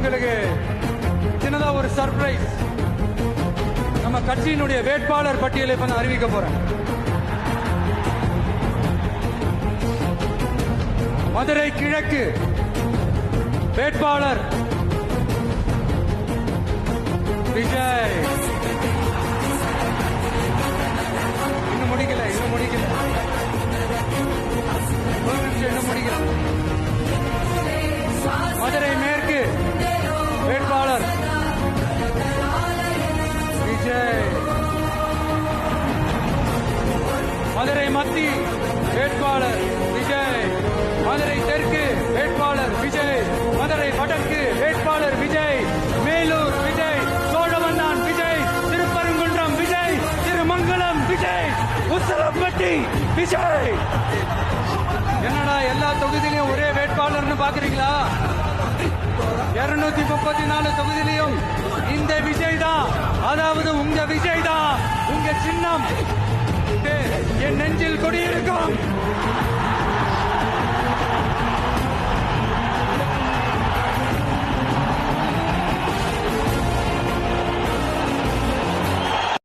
உங்களுக்கு சின்னதா ஒரு சர்ப்ரைஸ். நம்ம கட்சியினுடைய வேட்பாளர் பட்டியலை இப்ப நான் அறிவிக்க போறேன். மதுரை கிழக்கு வேட்பாளர் விஜய். இன்னும் முடிக்கல. ஒரு நிமிஷம், இன்னும் முடிக்கல. மதுரை மேற்கு வேட்பாளர் விஜய். மதுரை மத்திய வேட்பாளர் விஜய். மதுரை தெற்கு வேட்பாளர் விஜய். மதுரை வடக்கு வேட்பாளர் விஜய். மேலூர் விஜய். சோழவந்தான் விஜய். திருப்பரங்குன்றம் விஜய். திருமங்கலம் விஜய். உசிலம்பட்டி விஜய். என்னடா எல்லா தொகுதியிலையும் ஒரே வேட்பாளர்னு பாக்குறீங்களா? 234 தொகுதியிலையும் இந்த விஜய் தான். அதாவது உங்க விஜய் தான். உங்க சின்னம் என் நெஞ்சில் கொடியிருக்கும்.